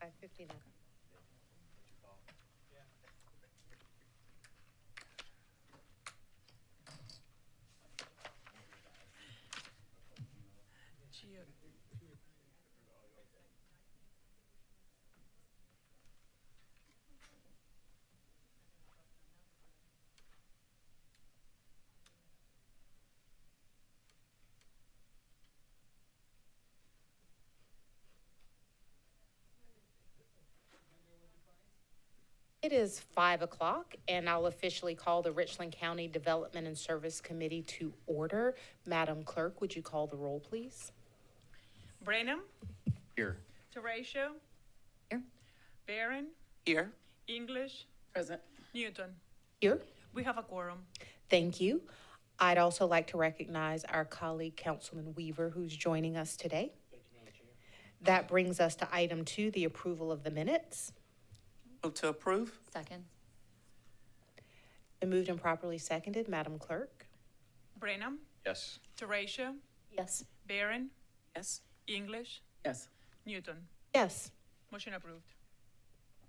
5:59. It is 5 o'clock, and I'll officially call the Richland County Development and Service Committee to order. Madam Clerk, would you call the roll, please? Brenham, Here. Teratio, Here. Barron, Here. English, Present. Newton. Here. We have a quorum. Thank you. I'd also like to recognize our colleague, Councilman Weaver, who's joining us today. That brings us to item 2, the approval of the minutes. Move to approve. Second. Been moved and properly seconded. Madam Clerk? Brenham, Yes. Teratio, Yes. Barron, Yes. English, Yes. Newton. Yes. Motion approved.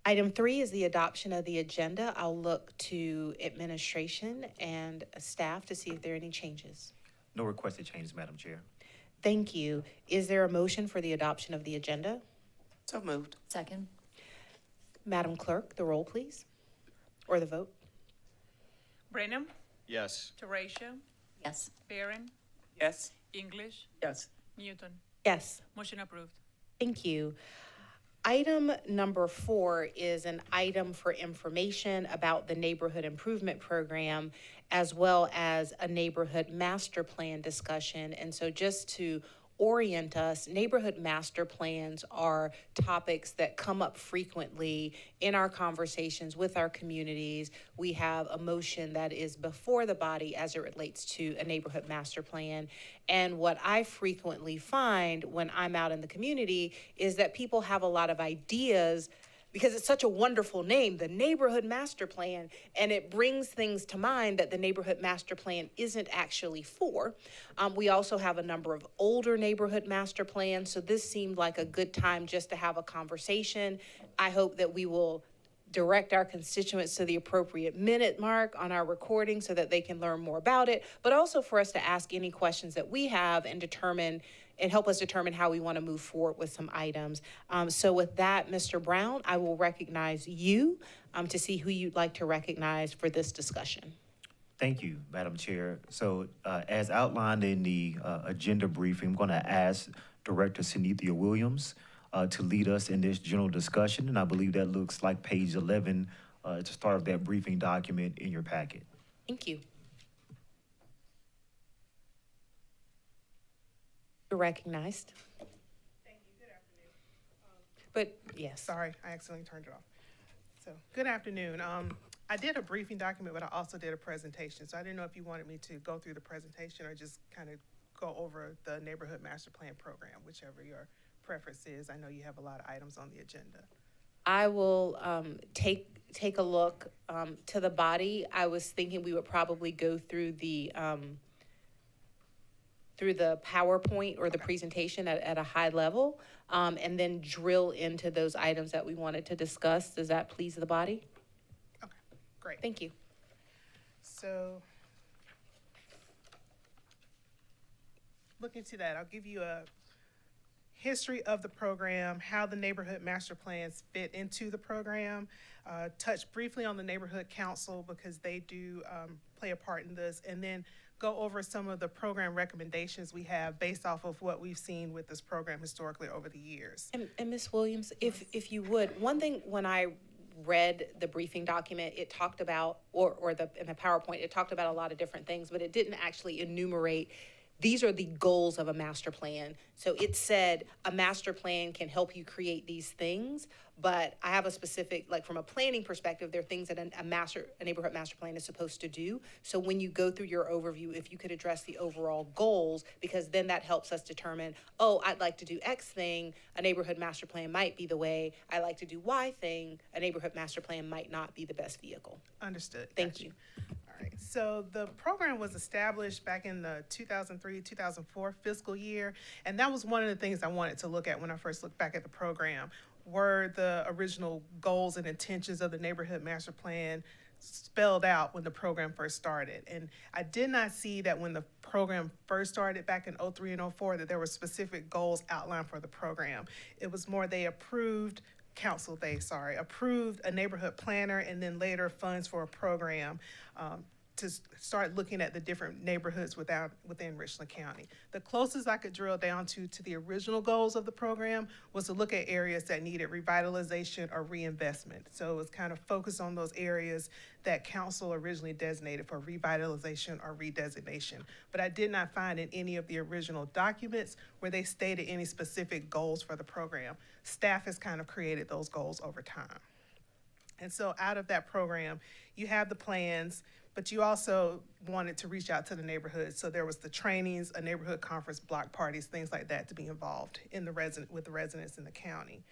Item 3 is the adoption of the agenda. I'll look to administration and staff to see if there are any changes. No requested changes, Madam Chair. Thank you. Is there a motion for the adoption of the agenda? So moved. Second. Madam Clerk, the roll, please, or the vote. Brenham, Yes. Teratio, Yes. Barron, Yes. English, Yes. Newton. Yes. Motion approved. Thank you. Item number 4 is an item for information about the Neighborhood Improvement Program, as well as a neighborhood master plan discussion. And so just to orient us, neighborhood master plans are topics that come up frequently in our conversations with our communities. We have a motion that is before the body as it relates to a neighborhood master plan. And what I frequently find when I'm out in the community is that people have a lot of ideas because it's such a wonderful name, the Neighborhood Master Plan, and it brings things to mind that the Neighborhood Master Plan isn't actually for. We also have a number of older neighborhood master plans, so this seemed like a good time just to have a conversation. I hope that we will direct our constituents to the appropriate minute mark on our recording so that they can learn more about it, but also for us to ask any questions that we have and determine and help us determine how we want to move forward with some items. So with that, Mr. Brown, I will recognize you to see who you'd like to recognize for this discussion. Thank you, Madam Chair. So as outlined in the agenda briefing, I'm going to ask Director Synethia Williams to lead us in this general discussion, and I believe that looks like page 11 to start of that briefing document in your packet. Thank you. You're recognized. Thank you. Good afternoon. But yes. Sorry, I accidentally turned it off. So, good afternoon. I did a briefing document, but I also did a presentation. So I didn't know if you wanted me to go through the presentation or just kind of go over the Neighborhood Master Plan Program, whichever your preference is. I know you have a lot of items on the agenda. I will take a look to the body. I was thinking we would probably go through the PowerPoint or the presentation at a high level, and then drill into those items that we wanted to discuss. Does that please the body? Okay, great. Thank you. So, looking to that, I'll give you a history of the program, how the neighborhood master plans fit into the program, touch briefly on the neighborhood council because they do play a part in this, and then go over some of the program recommendations we have based off of what we've seen with this program historically over the years. And Ms. Williams, if you would, one thing when I read the briefing document, it talked about, in the PowerPoint, it talked about a lot of different things, but it didn't actually enumerate these are the goals of a master plan. So it said a master plan can help you create these things, but I have a specific, like from a planning perspective, there are things that a neighborhood master plan is supposed to do. So when you go through your overview, if you could address the overall goals, because then that helps us determine, oh, I'd like to do X thing, a neighborhood master plan might be the way. I like to do Y thing, a neighborhood master plan might not be the best vehicle. Understood. Thank Got you. All right, so the program was established back in the 2003-2004 fiscal year, and that was one of the things I wanted to look at when I first looked back at the program. were the original goals and intentions of the neighborhood master plan spelled out when the program first started. And I did not see that when the program first started back in '03 and '04 that there were specific goals outlined for the program. It was more approved a neighborhood planner and then later funds for a program to start looking at the different neighborhoods within Richland County. The closest I could drill down to the original goals of the program was to look at areas that needed revitalization or reinvestment. So it was kind of focused on those areas that council originally designated for revitalization or redesignation. But I did not find in any of the original documents where they stated any specific goals for the program. Staff has kind of created those goals over time. And so out of that program, you have the plans, but you also wanted to reach out to the neighborhoods. So there was the trainings, a neighborhood conference, block parties, things like that to be involved with the residents in the county.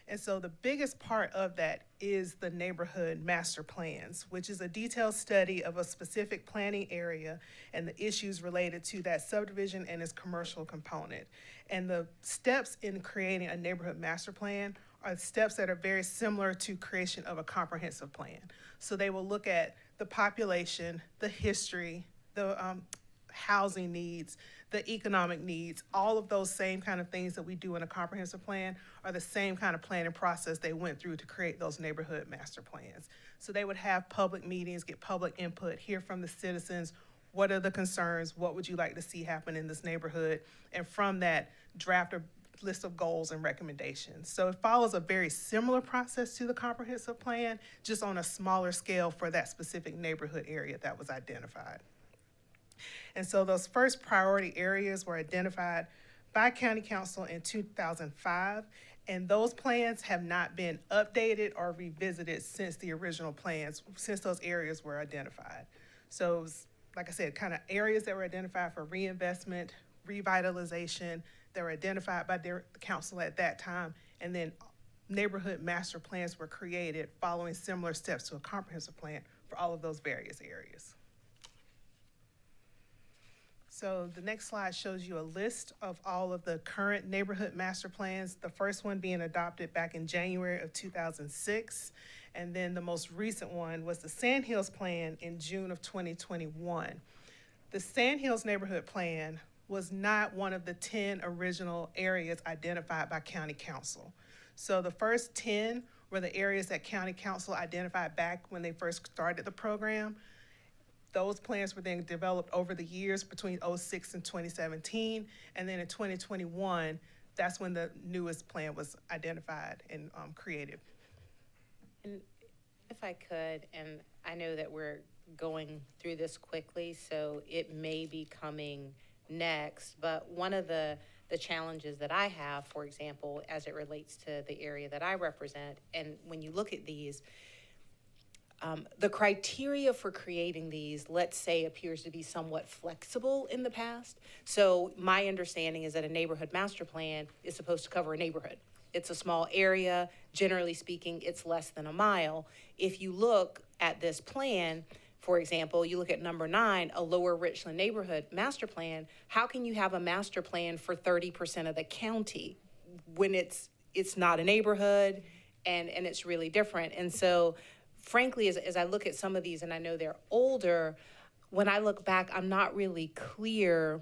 And so the biggest part of that is the neighborhood master plans, which is a detailed study of a specific planning area and the issues related to that subdivision and its commercial component. And the steps in creating a neighborhood master plan are steps that are very similar to creation of a comprehensive plan. So they will look at the population, the history, the housing needs, the economic needs, all of those same kind of things that we do in a comprehensive plan are the same kind of planning process they went through to create those neighborhood master plans. So they would have public meetings, get public input, hear from the citizens, what are the concerns, what would you like to see happen in this neighborhood, and from that, draft a list of goals and recommendations. So it follows a very similar process to the comprehensive plan, just on a smaller scale for that specific neighborhood area that was identified. And so those first priority areas were identified by County Council in 2005, and those plans have not been updated or revisited since the original plans, since those areas were identified. So it was, like I said, kind of areas that were identified for reinvestment, revitalization, that were identified by the council at that time, and then neighborhood master plans were created following similar steps to a comprehensive plan for all of those various areas. So the next slide shows you a list of all of the current neighborhood master plans, the first one being adopted back in January of 2006, and then the most recent one was the Sandhills Plan in June of 2021. The Sandhills Neighborhood Plan was not one of the 10 original areas identified by County Council. So the first 10 were the areas that County Council identified back when they first started the program. Those plans were then developed over the years between '06 and 2017. And then in 2021, that's when the newest plan was identified and created. And if I could, and I know that we're going through this quickly, so it may be coming next, but one of the challenges that I have, for example, as it relates to the area that I represent, and when you look at these, the criteria for creating these, let's say, appears to be somewhat flexible in the past. So my understanding is that a neighborhood master plan is supposed to cover a neighborhood. It's a small area. Generally speaking, it's less than a mile. If you look at this plan, for example, you look at number 9, a Lower Richland neighborhood master plan. How can you have a master plan for 30% of the county when it's not a neighborhood and it's really different? And so, frankly, as I look at some of these, and I know they're older, when I look back, I'm not really clear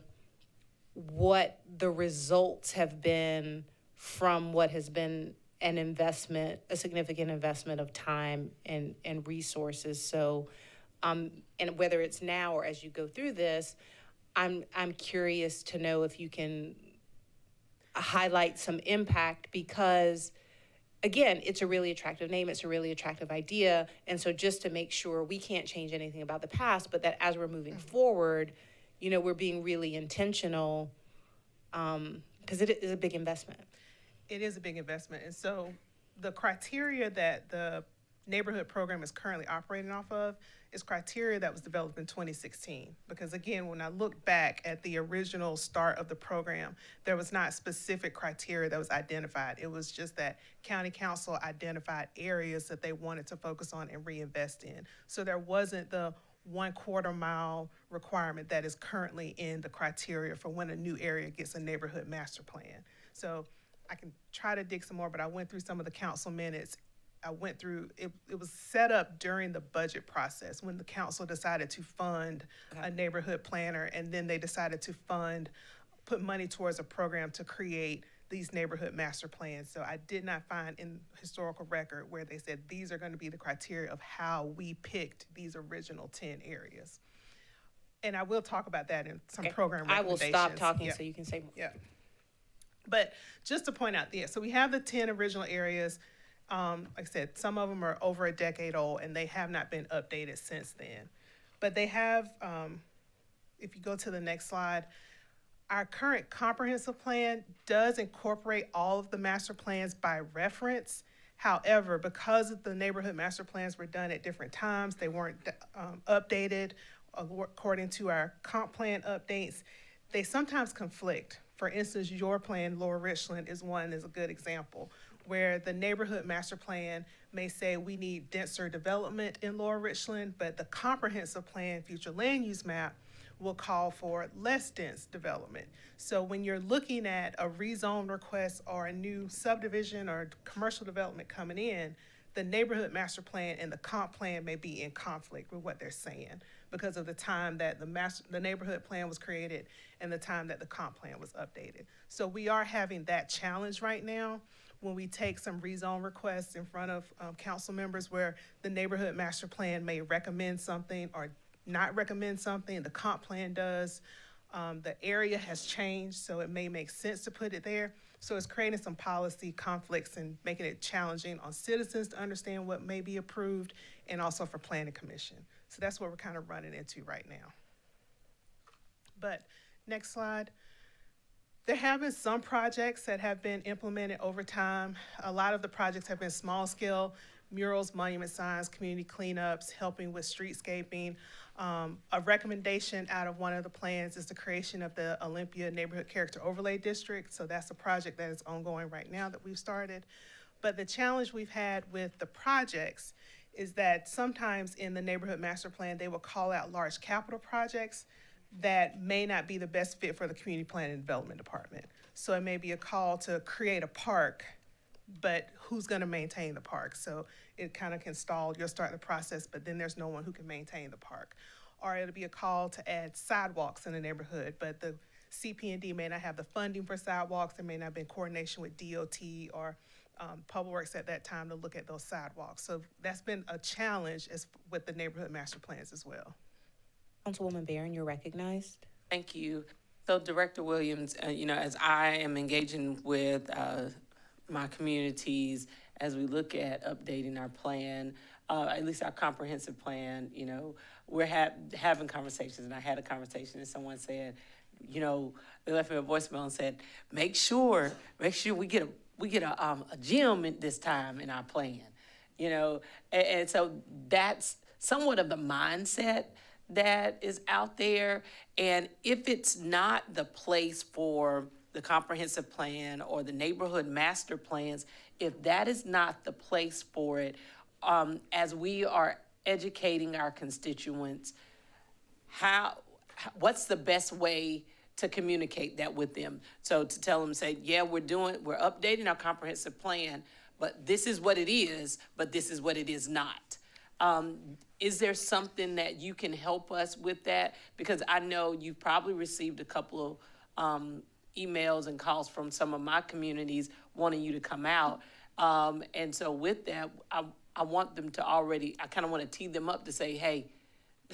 what the results have been from what has been an investment, a significant investment of time and resources. So, and whether it's now or as you go through this, I'm curious to know if you can highlight some impact, because again, it's a really attractive name, it's a really attractive idea, and so just to make sure we can't change anything about the past, but that as we're moving forward, you know, we're being really intentional, because it is a big investment. It is a big investment, and so the criteria that the neighborhood program is currently operating off of is criteria that was developed in 2016. Because again, when I look back at the original start of the program, there was not specific criteria that was identified. It was just that County Council identified areas that they wanted to focus on and reinvest in. So there wasn't the 1/4 mile requirement that is currently in the criteria for when a new area gets a neighborhood master plan. So I can try to dig some more, but I went through some of the council minutes. I went through, it was set up during the budget process when the council decided to fund a neighborhood planner, and then they decided to put money towards a program to create these neighborhood master plans. So I did not find in historical record where they said these are going to be the criteria of how we picked these original 10 areas. And I will talk about that in some Okay. program I will recommendations. stop talking Yeah. so you can say more. Yeah. But just to point out, yeah, so we have the 10 original areas. Like I said, some of them are over a decade old and they have not been updated since then. But they have, if you go to the next slide, our current comprehensive plan does incorporate all of the master plans by reference. However, because the neighborhood master plans were done at different times, they weren't updated according to our comp plan updates, they sometimes conflict. For instance, your plan, Lower Richland, is a good example, where the neighborhood master plan may say we need denser development in Lower Richland, but the comprehensive plan, future land use map, will call for less dense development. So when you're looking at a rezone request or a new subdivision or commercial development coming in, the neighborhood master plan and the comp plan may be in conflict with what they're saying because of the time that the neighborhood plan was created and the time that the comp plan was updated. So we are having that challenge right now when we take some rezone requests in front of council members where the neighborhood master plan may recommend something or not recommend something, the comp plan does. The area has changed, so it may make sense to put it there. So it's creating some policy conflicts and making it challenging on citizens to understand what may be approved and also for planning commission. So that's what we're kind of running into right now. But next slide. There have been some projects that have been implemented over time. A lot of the projects have been small scale, murals, monument signs, community cleanups, helping with streetscaping. A recommendation out of one of the plans is the creation of the Olympia Neighborhood Character Overlay District. So that's a project that is ongoing right now that we've started. But the challenge we've had with the projects is that sometimes in the neighborhood master plan, they will call out large capital projects that may not be the best fit for the community planning and development department. So it may be a call to create a park, but who's gonna maintain the park? So it kind of can stall, you'll start the process, but then there's no one who can maintain the park. Or it'll be a call to add sidewalks in the neighborhood, but the CP&D may not have the funding for sidewalks, there may not have been coordination with DOT or Public Works at that time to look at those sidewalks. So that's been a challenge with the neighborhood master plans as well. Councilwoman Barron, you're recognized. Thank you. So Director Williams, as I am engaging with my communities, as we look at updating our plan, at least our comprehensive plan, we're having conversations, and I had a conversation and someone said, they left me a voicemail and said, make sure we get a gym in this time in our plan, and so that's somewhat of the mindset that is out there. And if it's not the place for the comprehensive plan or the neighborhood master plans, if that is not the place for it, as we are educating our constituents, what's the best way to communicate that with them? So to tell them, say, yeah, we're updating our comprehensive plan, but this is what it is, but this is what it is not. Is there something that you can help us with that? Because I know you've probably received a couple of emails and calls from some of my communities wanting you to come out. And so with that, I want them to I kind of want to tee them up to say, hey,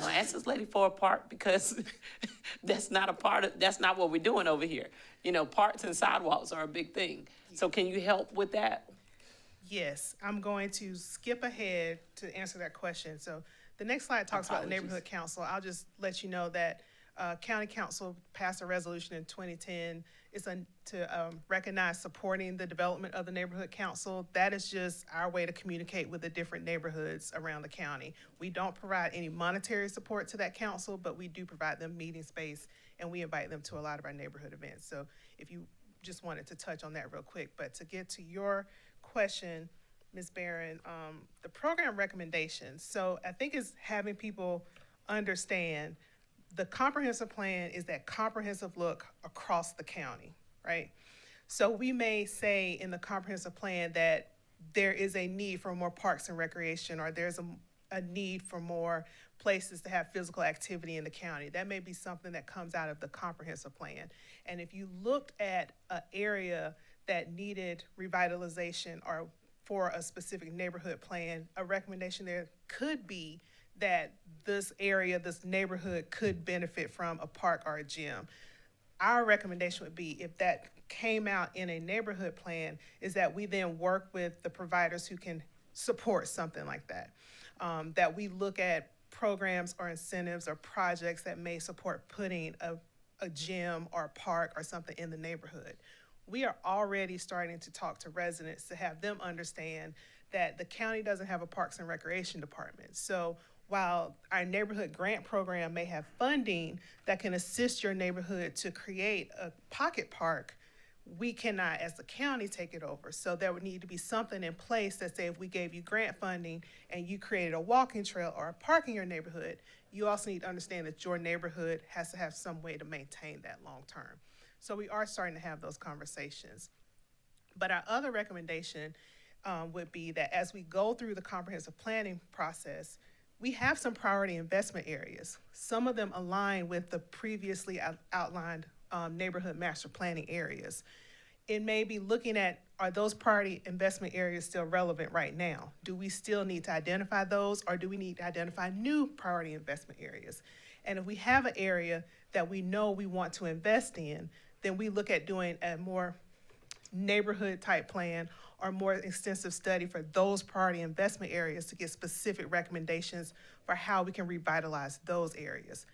ask this lady for a park, because that's not what we're doing over here. Parks and sidewalks are a big thing. So can you help with that? Yes, I'm going to skip ahead to answer that question. So the next slide talks about the neighborhood council. I'll just let you know that county council passed a resolution in 2010. It's to recognize supporting the development of the neighborhood council. That is just our way to communicate with the different neighborhoods around the county. We don't provide any monetary support to that council, but we do provide them meeting space, and we invite them to a lot of our neighborhood events. So if you just wanted to touch on that real quick, but to get to your question, Ms. Barron, the program recommendations. So I think it's having people understand the comprehensive plan is that comprehensive look across the county, right? So we may say in the comprehensive plan that there is a need for more parks and recreation, or there's a need for more places to have physical activity in the county. That may be something that comes out of the comprehensive plan. And if you looked at an area that needed revitalization or for a specific neighborhood plan, a recommendation there could be that this area, this neighborhood could benefit from a park or a gym. Our recommendation would be, if that came out in a neighborhood plan, is that we then work with the providers who can support something like that. That we look at programs or incentives or projects that may support putting a gym or a park or something in the neighborhood. We are already starting to talk to residents to have them understand that the county doesn't have a Parks and Recreation department. So while our neighborhood grant program may have funding that can assist your neighborhood to create a pocket park, we cannot, as the county, take it over. So there would need to be something in place that say, if we gave you grant funding and you created a walking trail or a park in your neighborhood, you also need to understand that your neighborhood has to have some way to maintain that long term. So we are starting to have those conversations. But our other recommendation would be that as we go through the comprehensive planning process, we have some priority investment areas. Some of them align with the previously outlined neighborhood master planning areas. It may be looking at, are those priority investment areas still relevant right now? Do we still need to identify those, or do we need to identify new priority investment areas? And if we have an area that we know we want to invest in, then we look at doing a more neighborhood type plan or more extensive study for those priority investment areas to get specific recommendations for how we can revitalize those areas.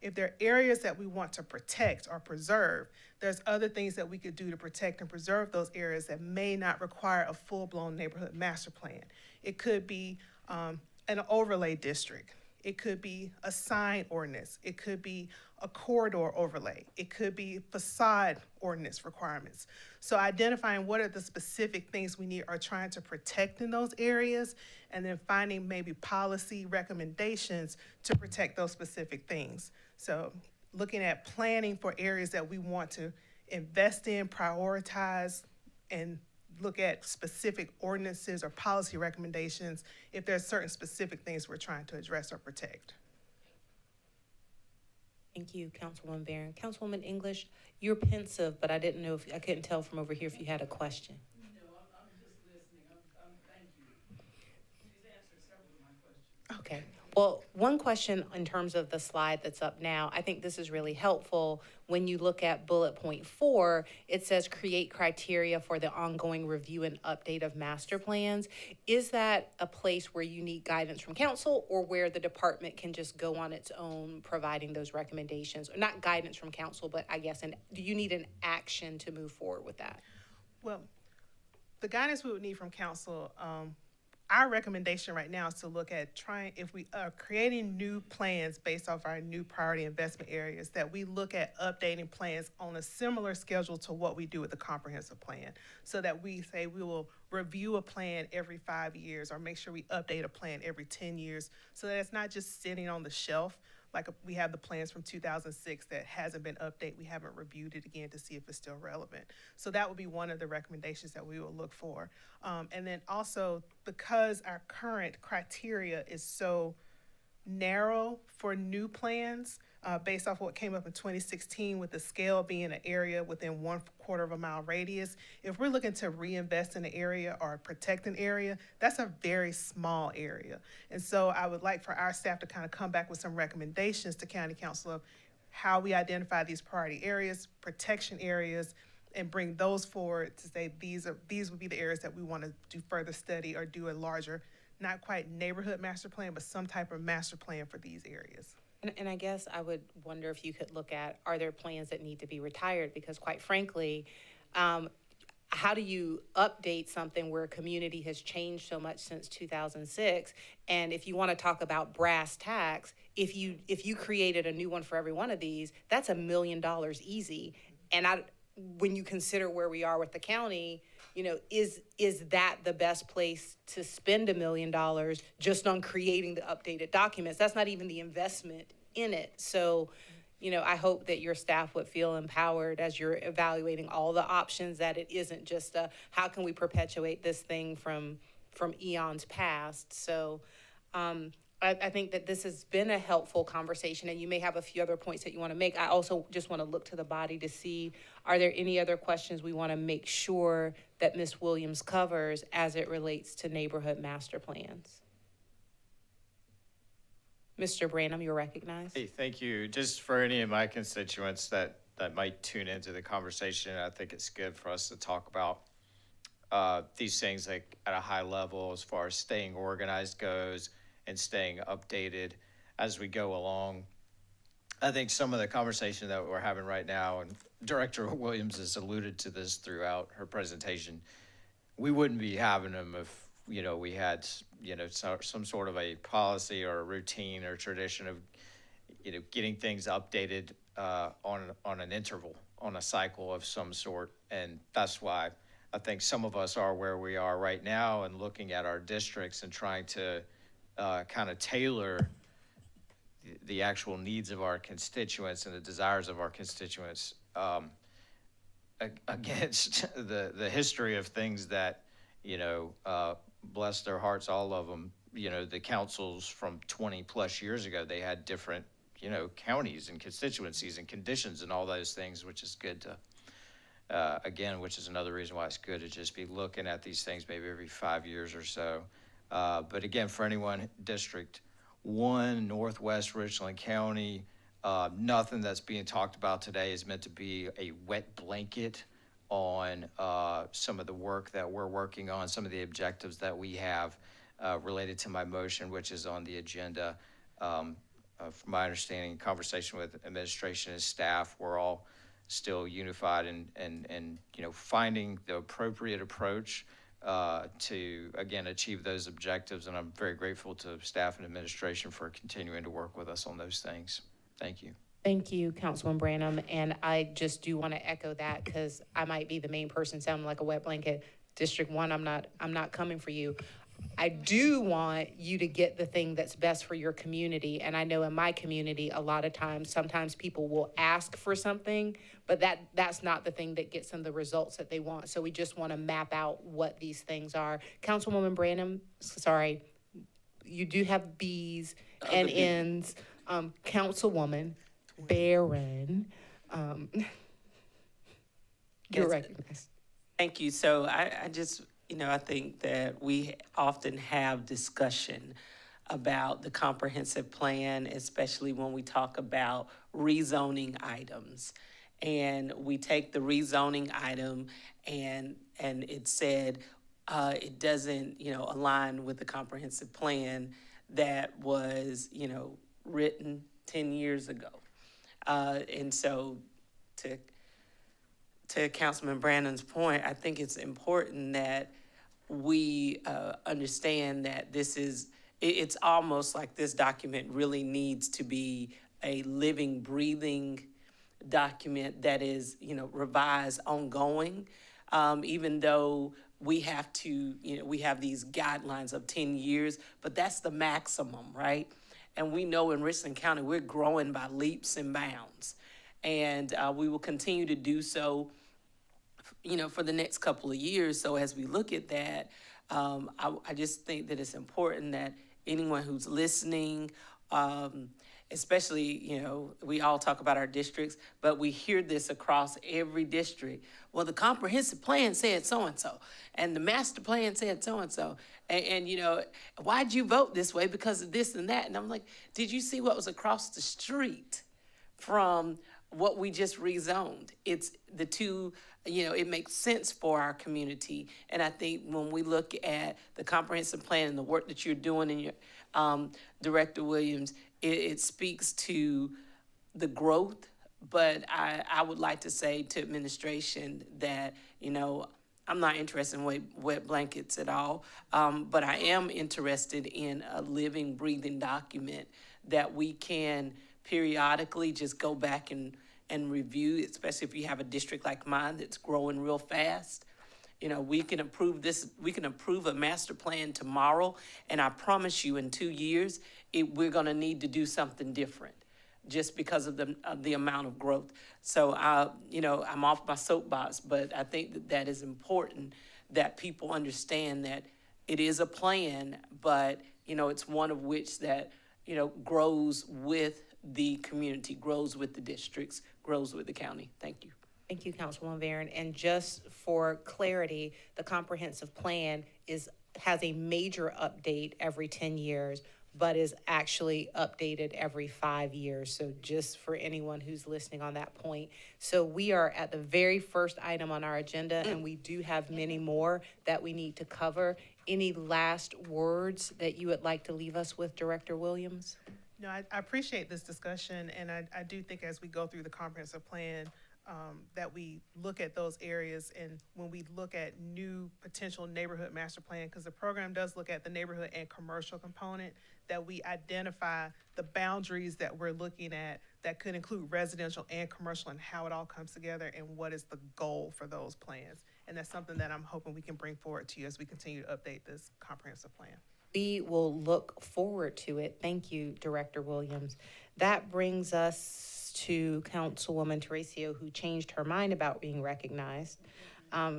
If there are areas that we want to protect or preserve, there's other things that we could do to protect and preserve those areas that may not require a full-blown neighborhood master plan. It could be an overlay district. It could be a sign ordinance. It could be a corridor overlay. It could be facade ordinance requirements. So identifying what are the specific things we need or trying to protect in those areas, and then finding maybe policy recommendations to protect those specific things. So looking at planning for areas that we want to invest in, prioritize, and look at specific ordinances or policy recommendations if there's certain specific things we're trying to address or protect. Thank you, Councilwoman Barron. Councilwoman English, you're pensive, but I didn't know if, I couldn't tell from over here if you had a question. No, I'm just listening. Thank you. She's answered several of my questions. Okay. Well, one question in terms of the slide that's up now, I think this is really helpful. When you look at bullet point 4, it says create criteria for the ongoing review and update of master plans. Is that a place where you need guidance from council, or where the department can just go on its own providing those recommendations? Or not guidance from council, but I guess, do you need an action to move forward with that? Well, the guidance we would need from council, our recommendation right now is to look at trying, if we are creating new plans based off our new priority investment areas, that we look at updating plans on a similar schedule to what we do with the comprehensive plan. So that we say we will review a plan every 5 years, or make sure we update a plan every 10 years, so that it's not just sitting on the shelf. Like we have the plans from 2006 that hasn't been updated. We haven't reviewed it again to see if it's still relevant. So that would be one of the recommendations that we will look for. And then also, because our current criteria is so narrow for new plans, based off what came up in 2016 with the scale being an area within 1/4 of a mile radius. If we're looking to reinvest in an area or protect an area, that's a very small area. And so I would like for our staff to kind of come back with some recommendations to County Council of how we identify these priority areas, protection areas, and bring those forward to say these would be the areas that we want to do further study or do a larger, not quite neighborhood master plan, but some type of master plan for these areas. And I guess I would wonder if you could look at, are there plans that need to be retired? Because quite frankly, how do you update something where a community has changed so much since 2006? And if you want to talk about brass tacks, if you created a new one for every one of these, that's $1 million easy. And when you consider where we are with the county, you know, is that the best place to spend $1 million just on creating the updated documents? That's not even the investment in it. So I hope that your staff would feel empowered as you're evaluating all the options, that it isn't just how can we perpetuate this thing from eons past. So I think that this has been a helpful conversation, and you may have a few other points that you want to make. I also just want to look to the body to see, are there any other questions we want to make sure that Ms. Williams covers as it relates to neighborhood master plans? Mr. Branham, you're recognized. Hey, thank you. Just for any of my constituents that might tune into the conversation, I think it's good for us to talk about these things like at a high level as far as staying organized goes and staying updated as we go along. I think some of the conversation that we're having right now, and Director Williams has alluded to this throughout her presentation, we wouldn't be having them if, we had, some sort of a policy or a routine or tradition of, getting things updated on an interval, on a cycle of some sort. And that's why I think some of us are where we are right now and looking at our districts and trying to kind of tailor the actual needs of our constituents and the desires of our constituents against the history of things that, bless their hearts, all of them, the councils from 20 plus years ago, they had different, counties and constituencies and conditions and all those things, which is good to, again, which is another reason why it's good to just be looking at these things maybe every 5 years or so. But again, for anyone, District 1, Northwest Richland County, nothing that's being talked about today is meant to be a wet blanket on some of the work that we're working on, some of the objectives that we have related to my motion, which is on the agenda. From my understanding, conversation with administration and staff, we're all still unified and finding the appropriate approach to, again, achieve those objectives. And I'm very grateful to staff and administration for continuing to work with us on those things. Thank you. Thank you, Councilman Branham, and I just do want to echo that because I might be the main person sounding like a wet blanket. District 1, I'm not coming for you. I do want you to get the thing that's best for your community, and I know in my community, a lot of times, sometimes people will ask for something, but that's not the thing that gets them the results that they want. So we just want to map out what these things are. Councilwoman Branham, sorry, you do have B's and N's. Councilwoman Barron, you're recognized. Thank you. So I just, I think that we often have discussion about the comprehensive plan, especially when we talk about rezoning items. And we take the rezoning item and it said it doesn't, align with the comprehensive plan that was, written 10 years ago. And so to Councilman Brandon's point, I think it's important that we understand that it's almost like this document really needs to be a living, breathing document that is, revised ongoing, even though we have to, we have these guidelines of 10 years, but that's the maximum, right? And we know in Richland County, we're growing by leaps and bounds. And we will continue to do so, for the next couple of years. So as we look at that, I just think that it's important that anyone who's listening, especially, we all talk about our districts, but we hear this across every district. Well, the comprehensive plan said so-and-so, and the master plan said so-and-so. And why'd you vote this way? Because of this and that. And I'm like, did you see what was across the street from what we just rezoned? It's the two, it makes sense for our community. And I think when we look at the comprehensive plan and the work that you're doing in your, Director Williams, it speaks to the growth. But I would like to say to administration that, I'm not interested in wet blankets at all, but I am interested in a living, breathing document that we can periodically just go back and review, especially if you have a district like mine that's growing real fast. We can approve this, we can approve a master plan tomorrow, and I promise you in 2 years, we're gonna need to do something different. just because of the amount of growth. So I'm off my soapbox, but I think that is important that people understand that it is a plan, but, it's one of which that, grows with the community, grows with the districts, grows with the county. Thank you. Thank you, Councilwoman Varyn. And just for clarity, the comprehensive plan has a major update every 10 years, but is actually updated every 5 years. So just for anyone who's listening on that point. So we are at the very first item on our agenda, and we do have many more that we need to cover. Any last words that you would like to leave us with, Director Williams? No, I appreciate this discussion, and I do think as we go through the comprehensive plan, that we look at those areas, and when we look at new potential neighborhood master plan, because the program does look at the neighborhood and commercial component, that we identify the boundaries that we're looking at that could include residential and commercial, and how it all comes together and what is the goal for those plans. And that's something that I'm hoping we can bring forward to you as we continue to update this comprehensive plan. We will look forward to it. Thank you, Director Williams. That brings us to Councilwoman Teresa, who changed her mind about being recognized.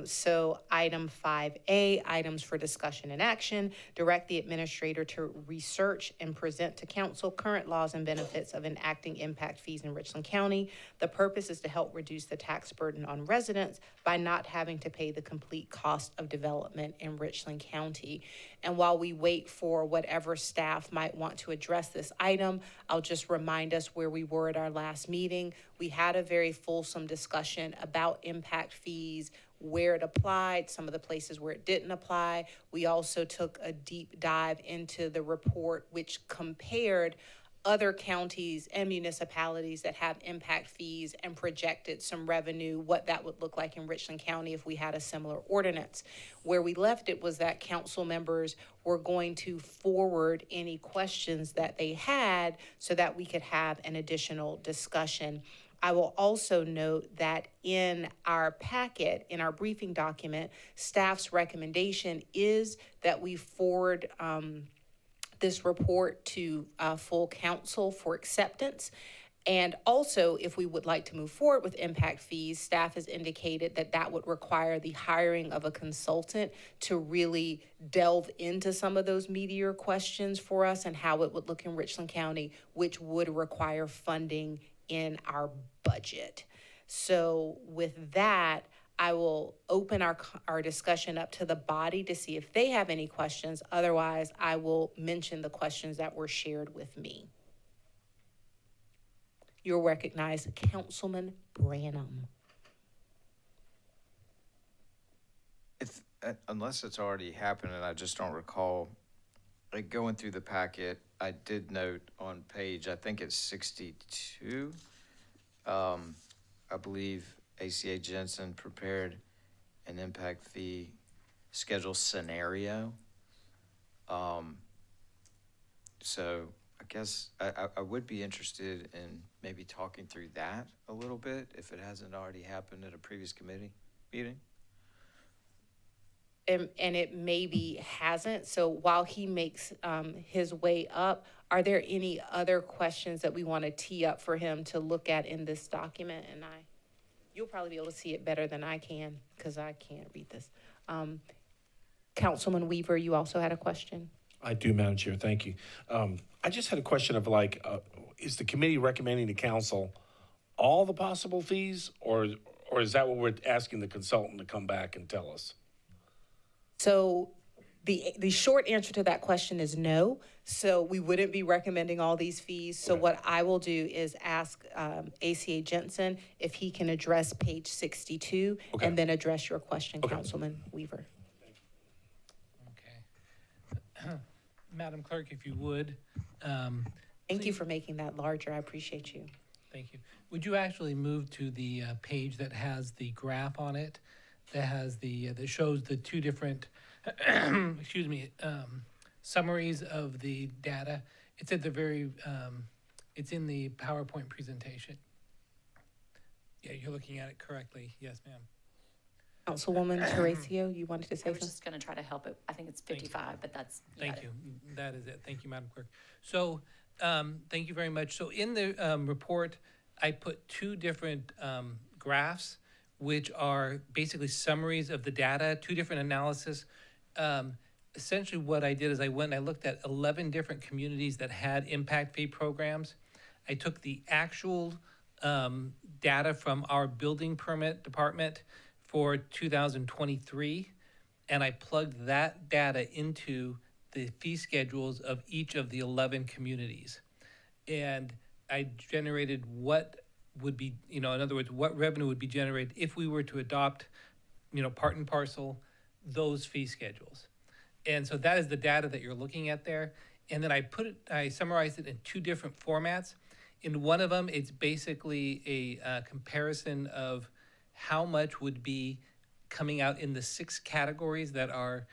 So item 5A, items for discussion and action, direct the administrator to research and present to council current laws and benefits of enacting impact fees in Richland County. The purpose is to help reduce the tax burden on residents by not having to pay the complete cost of development in Richland County. And while we wait for whatever staff might want to address this item, I'll just remind us where we were at our last meeting. We had a very fulsome discussion about impact fees, where it applied, some of the places where it didn't apply. We also took a deep dive into the report, which compared other counties and municipalities that have impact fees and projected some revenue, what that would look like in Richland County if we had a similar ordinance. Where we left it was that council members were going to forward any questions that they had so that we could have an additional discussion. I will also note that in our packet, in our briefing document, staff's recommendation is that we forward this report to full council for acceptance. And also, if we would like to move forward with impact fees, staff has indicated that that would require the hiring of a consultant to really delve into some of those meatier questions for us and how it would look in Richland County, which would require funding in our budget. So with that, I will open our discussion up to the body to see if they have any questions. Otherwise, I will mention the questions that were shared with me. You'll recognize Councilman Branham. Unless it's already happened and I just don't recall, like going through the packet, I did note on page, I think it's 62, I believe ACA Jensen prepared an impact fee schedule scenario. So I guess I would be interested in maybe talking through that a little bit if it hasn't already happened at a previous committee meeting. And it maybe hasn't. So while he makes his way up, are there any other questions that we want to tee up for him to look at in this document? And you'll probably be able to see it better than I can because I can't read this. Councilman Weaver, you also had a question? I do, Madam Chair, thank you. I just had a question of is the committee recommending to council all the possible fees, or is that what we're asking the consultant to come back and tell us? So the short answer to that question is no. So we wouldn't be recommending all these fees. So what I will do is ask ACA Jensen if he can address page 62 and then address your question, Councilman Weaver. Okay. Madam Clerk, if you would. Thank you for making that larger. I appreciate you. Thank you. Would you actually move to the page that has the graph on it, that has that shows the two different, excuse me, summaries of the data? It's at the very, it's in the PowerPoint presentation. Yeah, you're looking at it correctly. Yes, ma'am. Councilwoman Teresa, you wanted to say I was something? just going to try to help it. I think it's 55, but that's. Thank you. That is it. Thank you, Madam Clerk. So Thank you very much. So in the report, I put two different graphs, which are basically summaries of the data, two different analysis. Essentially, what I did is I went and I looked at 11 different communities that had impact fee programs. I took the actual data from our building permit department for 2023, and I plugged that data into the fee schedules of each of the 11 communities. And I generated what would be, in other words, what revenue would be generated if we were to adopt, part and parcel, those fee schedules. And so that is the data that you're looking at there. And then I summarized it in two different formats. In one of them, it's basically a comparison of how much would be coming out in the 6 categories that are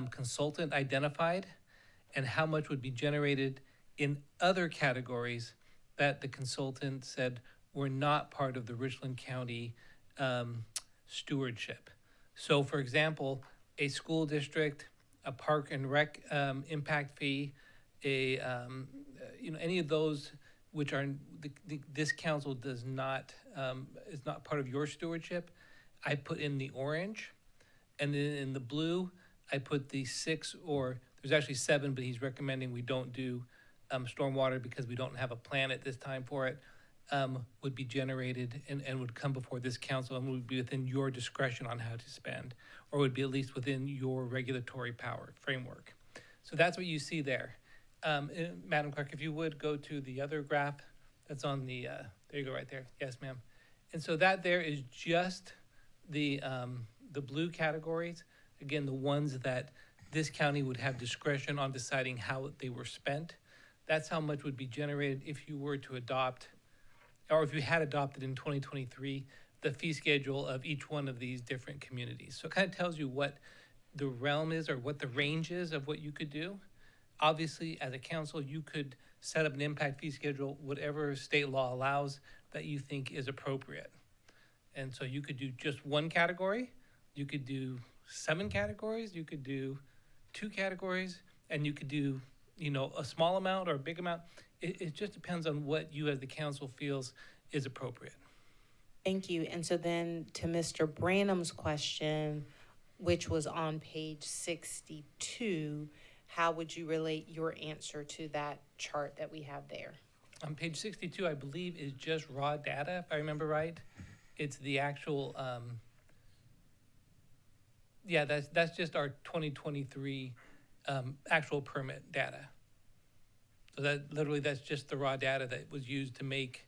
consultant identified, and how much would be generated in other categories that the consultant said were not part of the Richland County stewardship. So for example, a school district, a park and rec impact fee, any of those which are, this council does not, is not part of your stewardship, I put in the orange. And then in the blue, I put the 6, or there's actually 7, but he's recommending we don't do stormwater because we don't have a plan at this time for it, would be generated and would come before this council and would be within your discretion on how to spend, or would be at least within your regulatory power framework. So that's what you see there. Madam Clerk, if you would go to the other graph that's on the, there you go right there. Yes, ma'am. And so that there is just the blue categories. Again, the ones that this county would have discretion on deciding how they were spent. That's how much would be generated if you were to adopt, or if you had adopted in 2023, the fee schedule of each one of these different communities. So it kind of tells you what the realm is, or what the range is of what you could do. Obviously, as a council, you could set up an impact fee schedule, whatever state law allows that you think is appropriate. And so you could do just one category, you could do 7 categories, you could do 2 categories, and you could do, a small amount or a big amount. It just depends on what you as the council feels is appropriate. Thank you. And so then to Mr. Branham's question, which was on page 62, how would you relate your answer to that chart that we have there? On page 62, I believe, is just raw data, if I remember right. It's the actual, that's just our 2023 actual permit data. So that's just the raw data that was used to make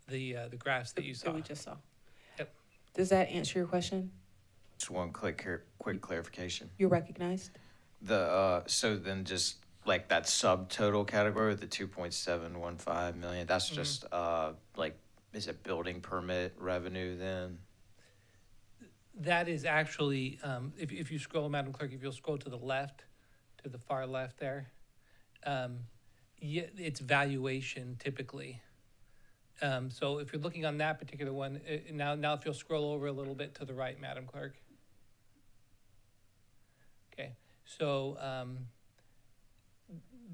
the graphs that you saw. That we just saw. Yep. Does that answer your question? Just one quick clarification. You're recognized. So then just like that subtotal category, the 2.715 million, that's just, is it building permit revenue then? That is actually, if you scroll, Madam Clerk, if you'll scroll to the left, to the far left there, it's valuation typically. So if you're looking on that particular one, now if you'll scroll over a little bit to the right, Madam Clerk. Okay, so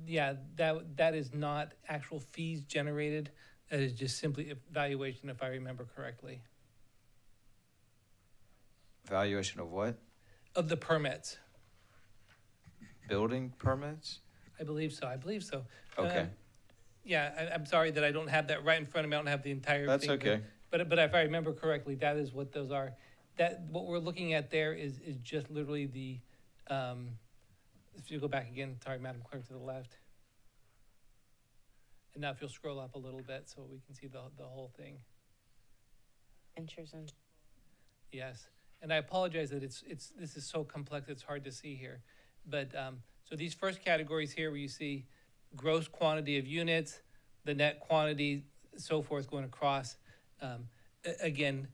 that is not actual fees generated. That is just simply valuation, if I remember correctly. Valuation of what? Of the permits. Building permits? I believe so. Okay. I'm sorry that I don't have that right in front of me. I don't have the entire That's thing. okay. But if I remember correctly, that is what those are. What we're looking at there is just literally the, if you go back again, sorry, Madam Clerk, to the left. And now if you'll scroll up a little bit so we can see the whole thing. Interesting. Yes, and I apologize that this is so complex, it's hard to see here. But, so these first categories here where you see gross quantity of units, the net quantity, so forth going across. Again,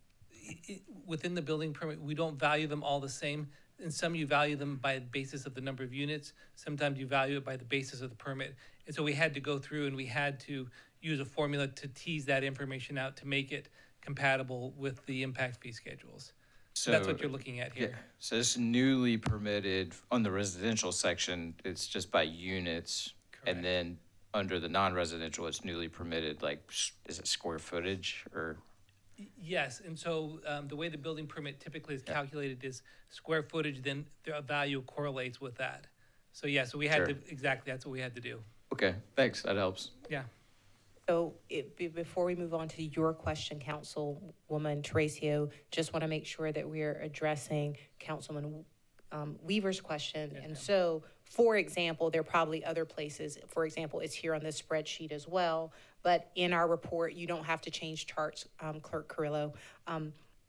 within the building permit, we don't value them all the same. And some you value them by the basis of the number of units. Sometimes you value it by the basis of the permit. And so we had to go through and we had to use a formula to tease that information out to make it compatible with the impact fee schedules. So that's what you're looking at here. Yeah. So this newly permitted on the residential section, it's just by units. Correct. And then under the non-residential, it's newly permitted, like, is it square footage or? Yes, and so the way the building permit typically is calculated is square footage, then the value correlates with that. So yeah, so we had to, Sure. exactly, that's what we had to do. Okay, thanks, that helps. Yeah. So before we move on to your question, Councilwoman Tracio, just want to make sure that we're addressing Councilman Weaver's question. And so, for example, there are probably other places, for example, it's here on this spreadsheet as well, but in our report, you don't have to change charts, Clerk Carrillo.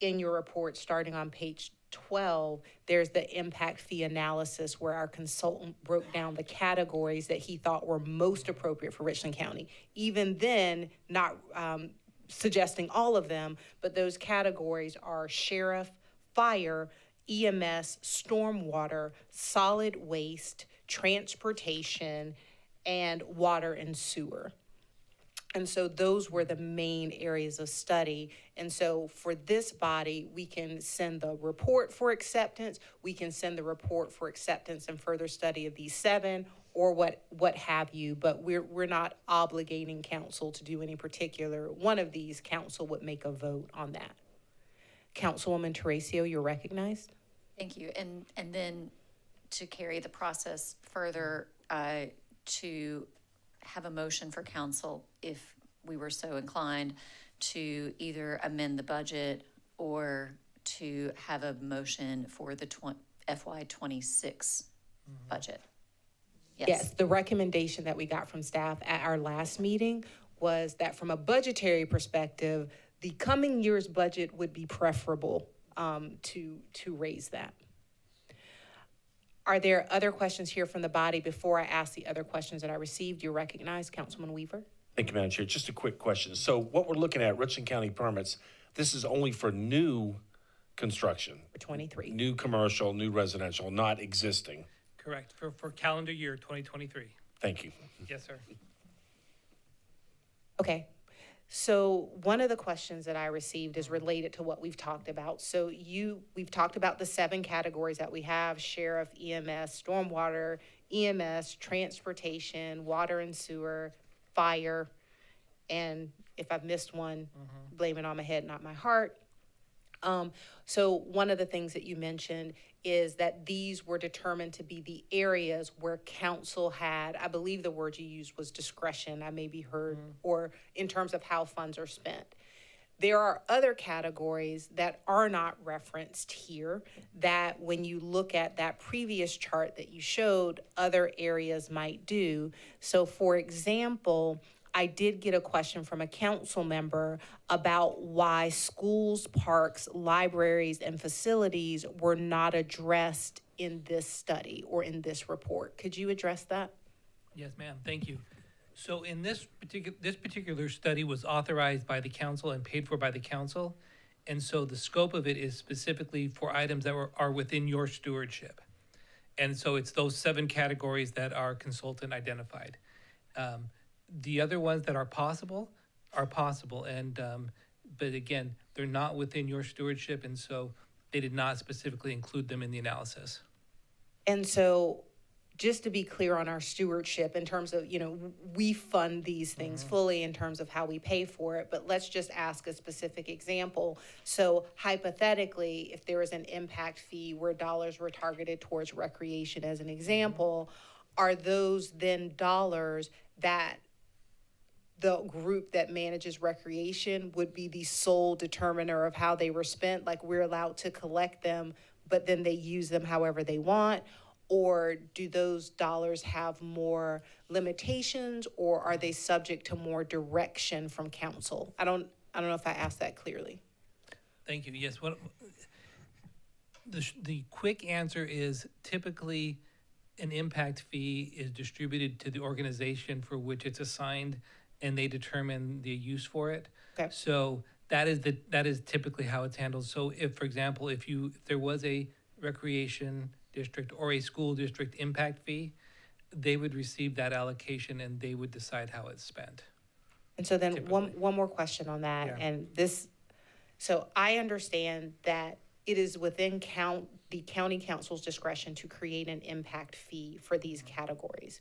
In your report, starting on page 12, there's the impact fee analysis where our consultant broke down the categories that he thought were most appropriate for Richland County. Even then, not suggesting all of them, but those categories are sheriff, fire, EMS, stormwater, solid waste, transportation, and water and sewer. And so those were the main areas of study. And so for this body, we can send the report for acceptance, we can send the report for acceptance and further study of these 7, or what have you, but we're not obligating council to do any particular one of these. Council would make a vote on that. Councilwoman Tracio, you're recognized. Thank you. And then to carry the process further, to have a motion for council, if we were so inclined, to either amend the budget or to have a motion for the FY '26 budget. Yes, the recommendation that we got from staff at our last meeting was that from a budgetary perspective, the coming year's budget would be preferable to raise that. Are there other questions here from the body before I ask the other questions that I received? You're recognized, Councilman Weaver. Thank you, Madam Chair. Just a quick question. So what we're looking at, Richland County permits, this is only for new construction, For 23. new commercial, new residential, not existing. Correct, for calendar year 2023. Thank you. Yes, sir. Okay. So one of the questions that I received is related to what we've talked about. So we've talked about the 7 categories that we have: sheriff, EMS, stormwater, EMS, transportation, water and sewer, fire, and if I've missed one, blame it on my head, not my heart. So one of the things that you mentioned is that these were determined to be the areas where council had, I believe the word you used was discretion, I maybe heard, or in terms of how funds are spent. There are other categories that are not referenced here that when you look at that previous chart that you showed, other areas might do. So for example, I did get a question from a council member about why schools, parks, libraries, and facilities were not addressed in this study or in this report. Could you address that? Yes, ma'am, thank you. So in this particular study was authorized by the council and paid for by the council. And so the scope of it is specifically for items that are within your stewardship. And so it's those 7 categories that our consultant identified. The other ones that are possible, and but again, they're not within your stewardship, and so they did not specifically include them in the analysis. And so just to be clear on our stewardship in terms of, we fund these things fully in terms of how we pay for it, but let's just ask a specific example. So hypothetically, if there is an impact fee where dollars were targeted towards recreation as an example, are those then dollars that the group that manages recreation would be the sole determiner of how they were spent? Like, we're allowed to collect them, but then they use them however they want? Or do those dollars have more limitations, or are they subject to more direction from council? I don't know if I asked that clearly. Thank you. Yes, the quick answer is typically an impact fee is distributed to the organization for which it's assigned, and they determine the use for it. Okay. So that is typically how it's handled. So if, for example, if there was a recreation district or a school district impact fee, they would receive that allocation and they would decide how it's spent. And so then one Typically. more question on that, Yeah. and so I understand that it is within the county council's discretion to create an impact fee for these categories.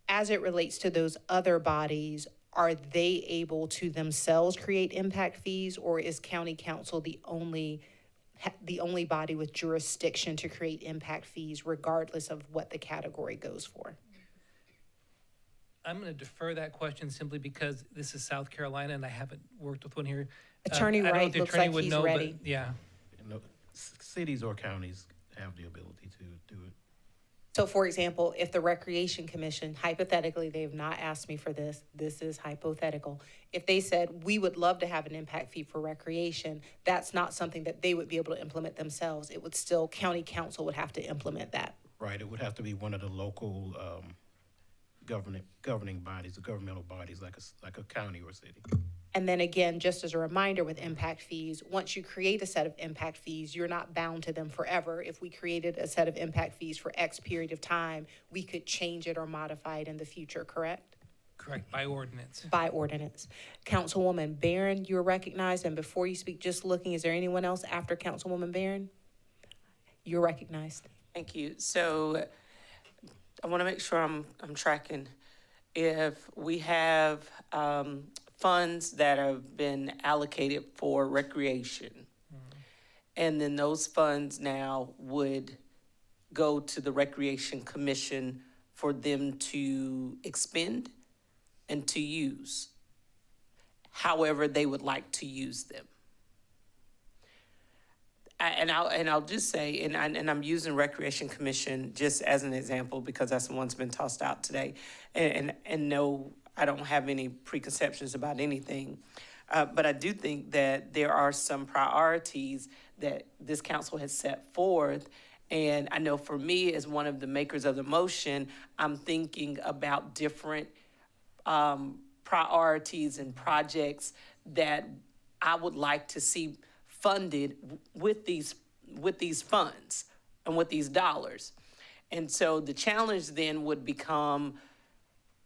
as it relates to those other bodies, are they able to themselves create impact fees, or is county council the only body with jurisdiction to create impact fees regardless of what the category goes for? I'm going to defer that question simply because this is South Carolina and I haven't worked with one here. Attorney I don't know Wright if the looks attorney like would he's know, but ready. yeah. Cities or counties have the ability to do it. So for example, if the Recreation Commission, hypothetically, they've not asked me for this, this is hypothetical. If they said, we would love to have an impact fee for recreation, that's not something that they would be able to implement themselves. It would still, county council would have to implement that. Right, it would have to be one of the local, governing bodies, the governmental bodies, like a county or city. And then again, just as a reminder with impact fees, once you create a set of impact fees, you're not bound to them forever. If we created a set of impact fees for X period of time, we could change it or modify it in the future, correct? Correct, by ordinance. By ordinance. Councilwoman Barron, you're recognized, and before you speak, just looking, is there anyone else after Councilwoman Barron? You're recognized. Thank you. So I want to make sure I'm tracking. If we have funds that have been allocated for recreation, and then those funds now would go to the Recreation Commission for them to expend and to use, however they would like to use them. I'll just say, and I'm using Recreation Commission just as an example because that's the one's been tossed out today, and no, I don't have any preconceptions about anything, but I do think that there are some priorities that this council has set forth, and I know for me as one of the makers of the motion, I'm thinking about different priorities and projects that I would like to see funded with these funds and with these dollars. And so the challenge then would become,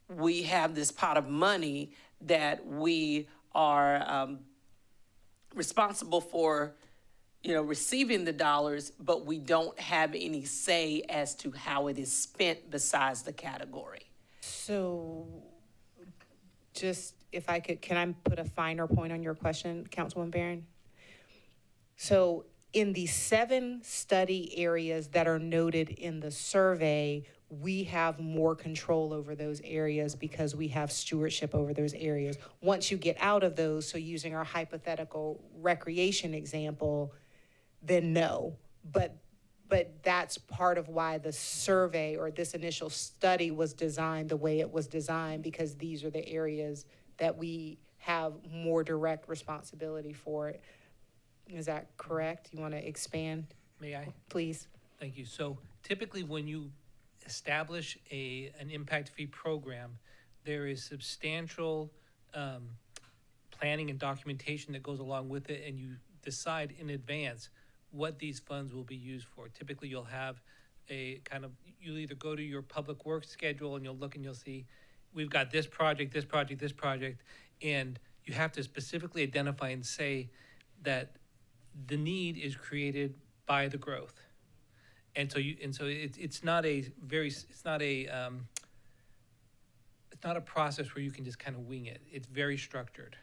we have this pot of money that we are responsible for, receiving the dollars, but we don't have any say as to how it is spent besides the category. So just if I could, can I put a finer point on your question, Councilwoman Barron? So in the 7 study areas that are noted in the survey, we have more control over those areas because we have stewardship over those areas. Once you get out of those, so using our hypothetical recreation example, then no. But that's part of why the survey or this initial study was designed the way it was designed, because these are the areas that we have more direct responsibility for. Is that correct? You want to expand, May I? please? Thank you. So typically when you establish an impact fee program, there is substantial planning and documentation that goes along with it, and you decide in advance what these funds will be used for. Typically you'll have you'll either go to your public works schedule and you'll look and you'll see, we've got this project, this project, this project, and you have to specifically identify and say that the need is created by the growth. And so it's not a process where you can just kind of wing it. It's very structured.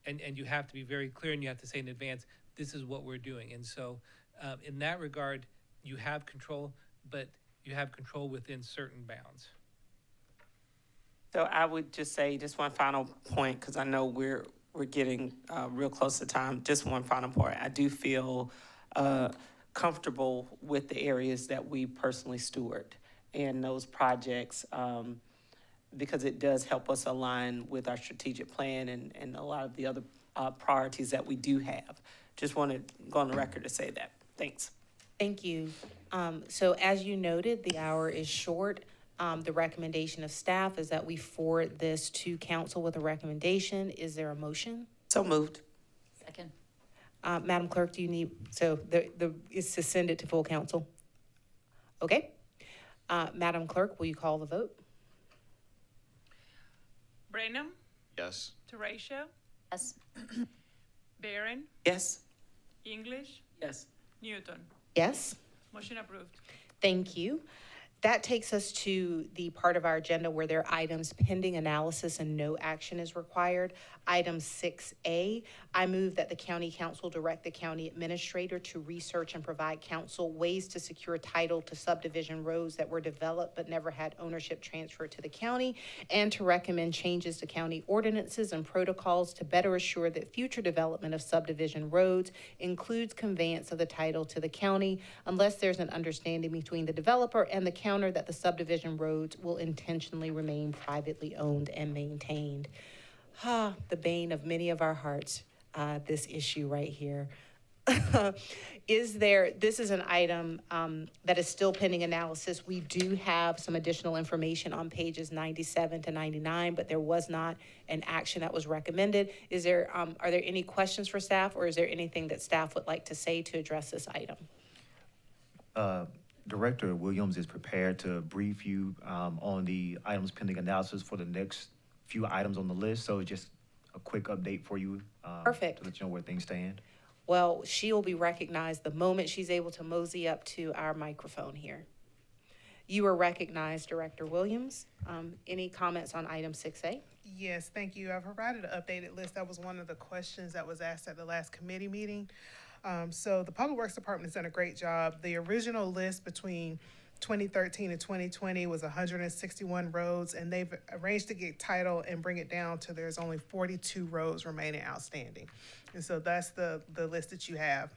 And you have to be very clear, and you have to say in advance, this is what we're doing. And so in that regard, you have control, but you have control within certain bounds. So I would just say, just one final point, because I know we're getting real close to time. Just one final point. I do feel comfortable with the areas that we personally steward and those projects, because it does help us align with our strategic plan and a lot of the other priorities that we do have. Just want to go on the record to say that. Thanks. Thank you. So as you noted, the hour is short. The recommendation of staff is that we forward this to council with a recommendation. Is there a motion? So moved. Second. Madam Clerk, do you need, so is to send it to full council? Okay. Madam Clerk, will you call the vote? Brenham, Yes. Teresha, Yes. Barron, Yes? English, Yes. Newton. Yes. Motion approved. Thank you. That takes us to the part of our agenda where there are items pending analysis and no action is required. Item 6A, I move that the county council direct the county administrator to research and provide council ways to secure title to subdivision roads that were developed but never had ownership transferred to the county, and to recommend changes to county ordinances and protocols to better assure that future development of subdivision roads includes conveyance of the title to the county unless there's an understanding between the developer and the county that the subdivision roads will intentionally remain privately owned and maintained. The bane of many of our hearts, this issue right here. This is an item that is still pending analysis. We do have some additional information on pages 97 to 99, but there was not an action that was recommended. Are there any questions for staff, or is there anything that staff would like to say to address this item? Director Williams is prepared to brief you on the items pending analysis for the next few items on the list. So just a quick update for you. Perfect. To let you know where things stand. Well, she will be recognized the moment she's able to mosey up to our microphone here. You are recognized, Director Williams. Any comments on item 6A? Yes, thank you. I've provided an updated list. That was one of the questions that was asked at the last committee meeting. So the Public Works Department has done a great job. The original list between 2013 and 2020 was 161 roads, and they've arranged to get title and bring it down to there's only 42 roads remaining outstanding. And so that's the list that you have.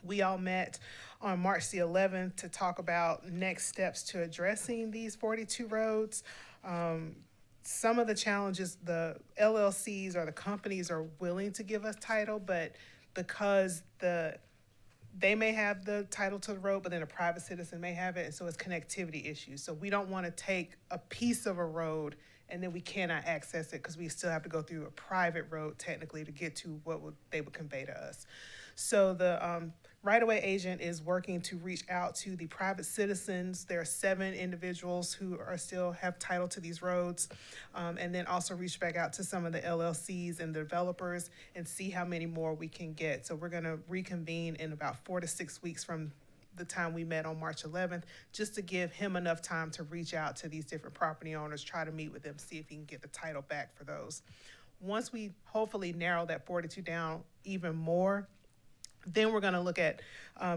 We all met on March the 11th to talk about next steps to addressing these 42 roads. Some of the challenges, the LLCs or the companies are willing to give us title, but because they may have the title to the road, but then a private citizen may have it, and so it's connectivity issues. So we don't want to take a piece of a road and then we cannot access it because we still have to go through a private road technically to get to what they would convey to us. So the right-of-way agent is working to reach out to the private citizens. There are 7 individuals who still have title to these roads, and then also reach back out to some of the LLCs and the developers and see how many more we can get. So we're going to reconvene in about 4 to 6 weeks from the time we met on March 11th, just to give him enough time to reach out to these different property owners, try to meet with them, see if he can get the title back for those. Once we hopefully narrow that 42 down even more, then we're going to look at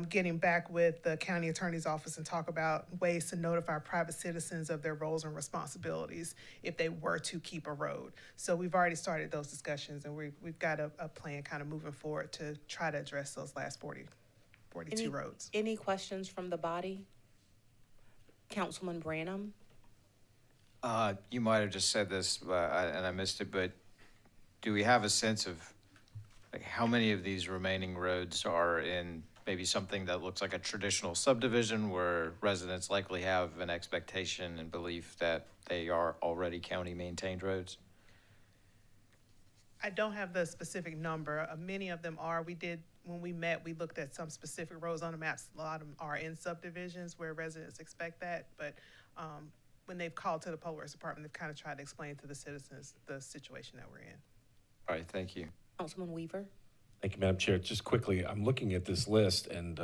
getting back with the county attorney's office and talk about ways to notify private citizens of their roles and responsibilities if they were to keep a road. So we've already started those discussions, and we've got a plan kind of moving forward to try to address those last 42 roads. Any questions from the body? Councilman Branham? You might have just said this, and I missed it, but do we have a sense of like how many of these remaining roads are in maybe something that looks like a traditional subdivision where residents likely have an expectation and belief that they are already county maintained roads? I don't have the specific number. Many of them are. When we met, we looked at some specific roads on the maps. A lot of them are in subdivisions where residents expect that, but when they've called to the Public Works Department, they've kind of tried to explain to the citizens the situation that we're in. All right, thank you. Councilman Weaver? Thank you, Madam Chair. Just quickly, I'm looking at this list, and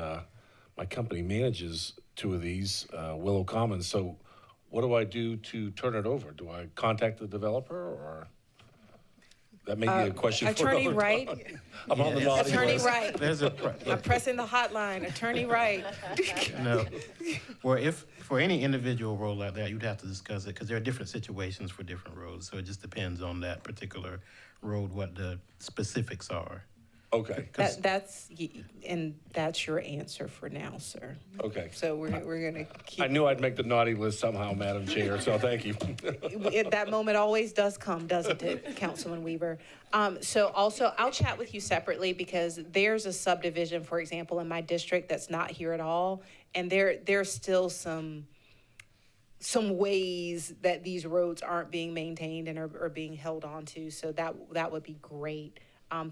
my company manages 2 of these, Willow Commons. So what do I do to turn it over? Do I contact the developer, or? That may be a question for Attorney another Wright? time. I'm on the naughty Attorney list. Wright? There's a, I'm pressing the hotline. Attorney Wright? no, for any individual road like that, you'd have to discuss it, because there are different situations for different roads. So it just depends on that particular road, what the specifics are. Okay, That's your answer for now, sir. okay. So we're gonna keep. I knew I'd make the naughty list somehow, Madam Chair, so thank you. That moment always does come, doesn't it, Councilman Weaver? So also, I'll chat with you separately, because there's a subdivision, for example, in my district that's not here at all, and there's still some ways that these roads aren't being maintained and are being held onto. So that would be great.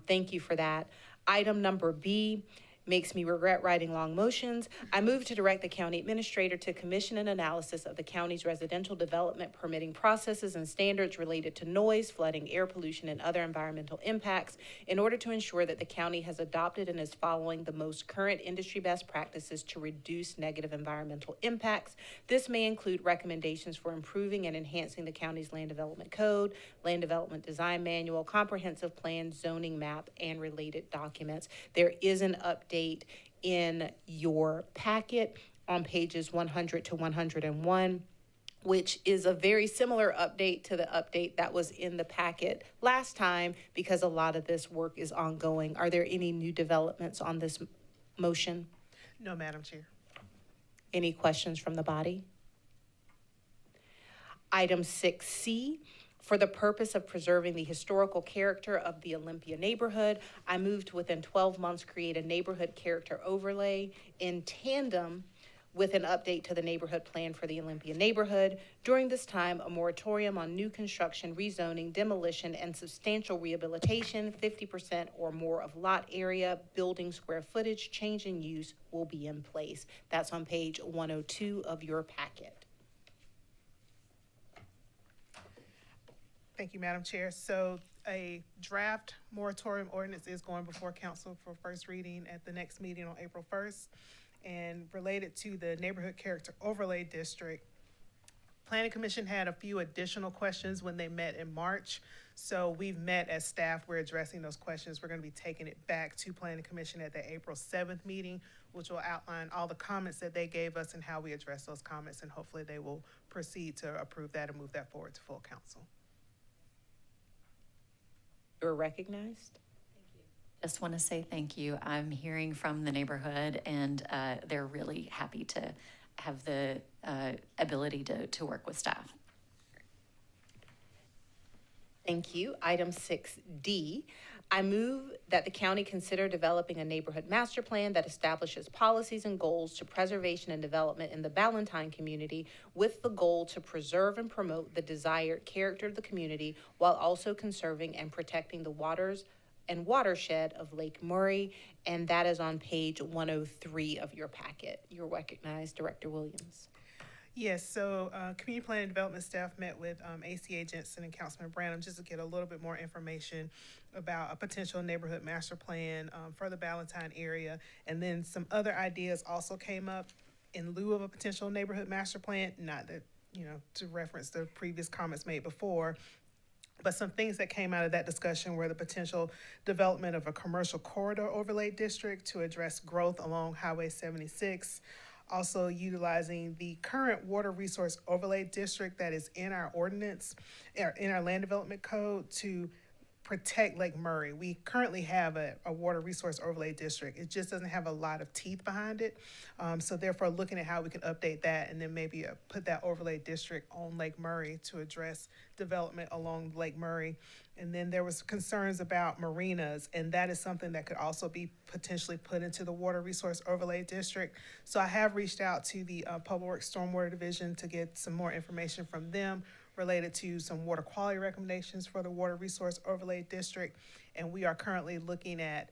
Thank you for that. Item number B Makes me regret writing long motions. I move to direct the county administrator to commission an analysis of the county's residential development permitting processes and standards related to noise, flooding, air pollution, and other environmental impacts in order to ensure that the county has adopted and is following the most current industry best practices to reduce negative environmental impacts. This may include recommendations for improving and enhancing the county's land development code, land development design manual, comprehensive plan, zoning map, and related documents. There is an update in your packet on pages 100 to 101, which is a very similar update to the update that was in the packet last time because a lot of this work is ongoing. Are there any new developments on this motion? No, Madam Chair. Any questions from the body? Item 6C, for the purpose of preserving the historical character of the Olympia neighborhood, I move to within 12 months create a neighborhood character overlay in tandem with an update to the neighborhood plan for the Olympia neighborhood. During this time, a moratorium on new construction, rezoning, demolition, and substantial rehabilitation, 50% or more of lot area, building square footage, change in use will be in place. That's on page 102 of your packet. Thank you, Madam Chair. So a draft moratorium ordinance is going before council for first reading at the next meeting on April 1st. And related to the neighborhood character overlay district, Planning Commission had a few additional questions when they met in March. So we've met as staff, we're addressing those questions. We're gonna be taking it back to Planning Commission at the April 7th meeting, which will outline all the comments that they gave us and how we address those comments. And hopefully they will proceed to approve that and move that forward to full council. You're recognized. Just want to say thank you. I'm hearing from the neighborhood, and they're really happy to have the ability to work with staff. Thank you. Item 6D, I move that the county consider developing a neighborhood master plan that establishes policies and goals to preservation and development in the Ballantyne community with the goal to preserve and promote the desired character of the community while also conserving and protecting the waters and watershed of Lake Murray, and that is on page 103 of your packet. You're recognized, Director Williams. Yes, so Community Planning and Development staff met with ACA Jensen and Councilman Branham just to get a little bit more information about a potential neighborhood master plan for the Ballantyne area. And then some other ideas also came up in lieu of a potential neighborhood master plan, not that, to reference the previous comments made before, but some things that came out of that discussion were the potential development of a commercial corridor overlay district to address growth along Highway 76. Also utilizing the current water resource overlay district that is in our ordinance, in our land development code to protect Lake Murray. We currently have a water resource overlay district. It just doesn't have a lot of teeth behind it. So therefore looking at how we can update that and then maybe put that overlay district on Lake Murray to address development along Lake Murray. And then there was concerns about marinas, and that is something that could also be potentially put into the Water Resource Overlay District. So I have reached out to the Public Works Stormwater Division to get some more information from them related to some water quality recommendations for the Water Resource Overlay District. And we are currently looking at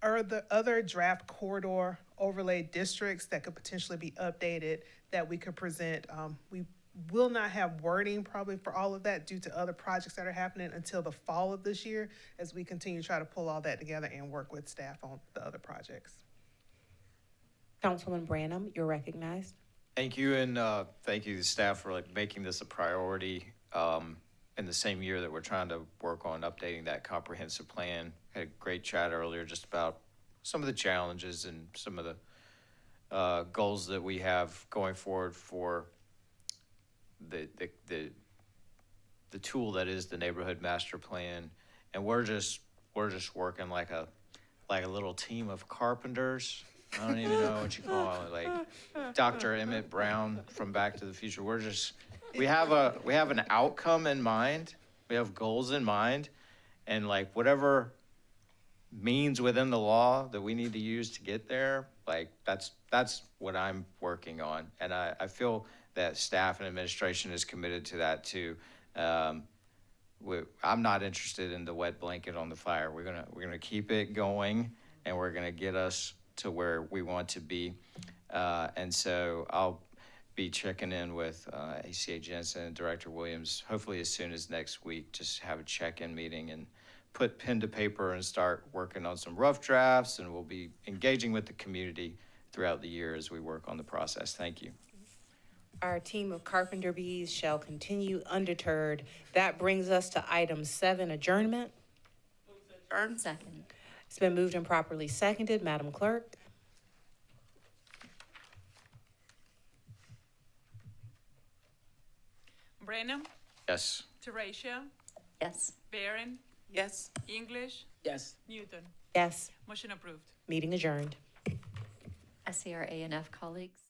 other draft corridor overlay districts that could potentially be updated that we could present. We will not have wording probably for all of that due to other projects that are happening until the fall of this year as we continue to try to pull all that together and work with staff on the other projects. Councilman Branham, you're recognized. Thank you, and thank you to staff for making this a priority in the same year that we're trying to work on updating that comprehensive plan. Had a great chat earlier just about some of the challenges and some of the goals that we have going forward for the tool that is the neighborhood master plan. And we're just working like a little team of carpenters. I don't even know what you call it, like Dr. Emmett Brown from Back to the Future. We have an outcome in mind. We have goals in mind, and whatever means within the law that we need to use to get there, that's what I'm working on. And I feel that staff and administration is committed to that too. I'm not interested in the wet blanket on the fire. We're gonna keep it going, and we're gonna get us to where we want to be. And so I'll be checking in with ACA Jensen and Director Williams, hopefully as soon as next week, just have a check-in meeting and put pen to paper and start working on some rough drafts, and we'll be engaging with the community throughout the year as we work on the process. Thank you. Our team of carpenter bees shall continue undeterred. That brings us to item 7, adjournment. Second. It's been moved and properly seconded. Madam Clerk? Brenham, Yes. Teratio, Yes. Barron, Yes. English, Yes. Newton. Yes. Motion approved. Meeting adjourned. SCR A and F colleagues.